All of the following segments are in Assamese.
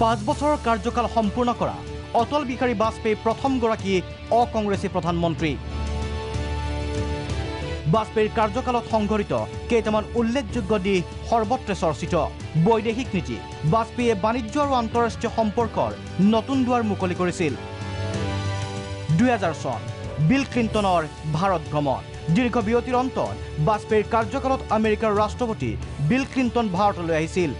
5 বছৰৰ কাৰ্যকাল সম্পূৰ্ণ কৰা অটল বিহাৰী বাজপেয়ী প্ৰথমগৰাকী অকংগ্ৰেছী প্ৰধানমন্ত্ৰী। বাজপেয়ীৰ কাৰ্যকালত সংঘটিত কেইটামান উল্লেখযোগ্য দিশ সৰ্বত্ৰে চৰ্চিত। বৈদেশিক নীতি। বাজপেয়ীয়ে বাণিজ্য আৰু আন্তঃৰাষ্ট্ৰীয় সম্পৰ্কৰ নতুন দুৱাৰ মুকলি কৰিছিল। 2000 চন বিল ক্লিণ্টনৰ ভাৰত ভ্ৰমণ। দীৰ্ঘ বিৰতিৰ অন্তত বাজপেয়ীৰ কাৰ্যকালত আমেৰিকাৰ ৰাষ্ট্ৰপতি বিল ক্লিণ্টন ভাৰতলৈ আহিছিল।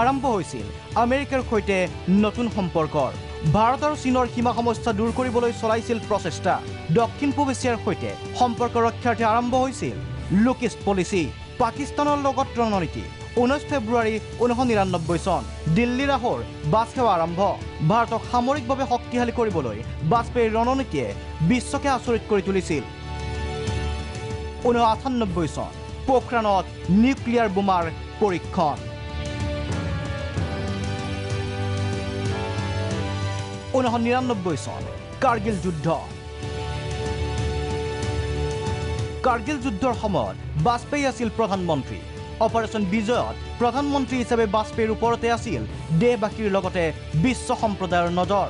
আৰম্ভ হৈছিল আমেৰিকাৰ সৈতে নতুন সম্পৰ্কৰ। ভাৰত আৰু চীনৰ সীমা সমস্যা দূৰ কৰিবলৈ চলাইছিল প্ৰচেষ্টা। দক্ষিণ পূব এছিয়াৰ সৈতে সম্পৰ্ক ৰক্ষাৰ্থে আৰম্ভ হৈছিল লুক ইষ্ট পলিচি। পাকিস্তানৰ লগত ৰণনীতি। 19 ফেব্ৰুৱাৰী 1999 চন দিল্লী লাহোৰ বাছ সেৱা আৰম্ভ। ভাৰতক সামৰিকভাৱে শক্তিশালী কৰিবলৈ বাজপেয়ীৰ ৰণনীতিয়ে বিশ্বকে আচৰিত কৰি তুলিছিল। 1998 চন পোখৰাণত নিউক্লিয়াৰ বোমাৰ পৰীক্ষণ। 1999 চন কাৰ্গিল যুদ্ধ। কাৰ্গিল যুদ্ধৰ সময়ত বাজপেয়ী আছিল প্ৰধানমন্ত্ৰী। অপাৰেশ্যন বিজয়ত প্ৰধানমন্ত্ৰী হিচাপে বাজপেয়ীৰ ওপৰতে আছিল দেশবাসীৰ লগতে বিশ্ব সম্প্ৰদায়ৰ নজৰ।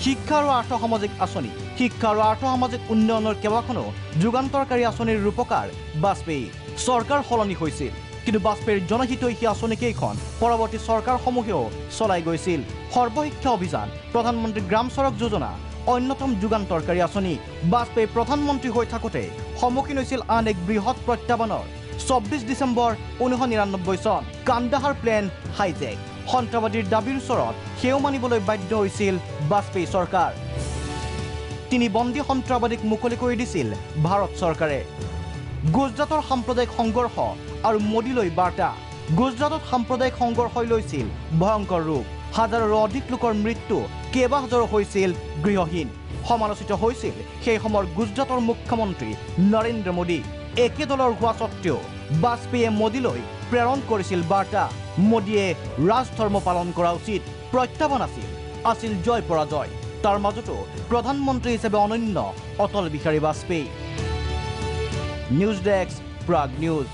শিক্ষা আৰু আৰ্থসামাজিক আঁচনি। শিক্ষা আৰু আৰ্থসামাজিক উন্নয়নৰ কেইবাখনো যুগান্তৰকাৰী আঁচনিৰ ৰূপকাৰ বাজপেয়ী। চৰকাৰ সলনি হৈছিল, কিন্তু বাজপেয়ীৰ জনহিতৈষী আঁচনিকেইখন পৰৱৰ্তী চৰকাৰসমূহেও চলাই গৈছিল। সৰ্বশিক্ষা অভিযান, প্ৰধানমন্ত্ৰী গ্ৰাম চড়ক যোজনা অন্যতম যুগান্তৰকাৰী আঁচনি। বাজপেয়ী প্ৰধানমন্ত্ৰী হৈ থাকোঁতে সন্মুখীন হৈছিল আন এক বৃহৎ প্ৰত্যাহ্বানৰ। 24 ডিচেম্বৰ 1999 চন কান্দাহাৰ প্লেন হাইজেক। সন্ত্ৰাসবাদীৰ দাবীৰ ওচৰত সেও মানিবলৈ বাধ্য হৈছিল বাজপেয়ী চৰকাৰ। তিনি বন্দী সন্ত্ৰাসবাদীক মুকলি কৰি দিছিল ভাৰত চৰকাৰে। গুজৰাটৰ সাম্প্ৰদায়িক সংঘৰ্ষ আৰু মোদীলৈ বাৰ্তা। গুজৰাটত সাম্প্ৰদায়িক সংঘৰ্ষই লৈছিল ভয়ংকৰ ৰূপ। হাজাৰৰো অধিক লোকৰ মৃত্যু, কেইবাহাজাৰো হৈছিল গৃহহীন। সমালোচিত হৈছিল সেই সময়ৰ গুজৰাটৰ মুখ্যমন্ত্ৰী নৰেন্দ্ৰ মোদী। একে দলৰ হোৱা স্বত্তেও বাজপেয়ীয়ে মোদীলৈ প্ৰেৰণ কৰিছিল বাৰ্তা, মোদীয়ে ৰাজধৰ্ম পালন কৰা উচিত। প্ৰত্যাহ্বান আছিল জয় পৰাজয়। তাৰ মাজতো প্ৰধানমন্ত্ৰী হিচাপে অনন্য Atal Bihari Vajpayee. News desk, Prag news.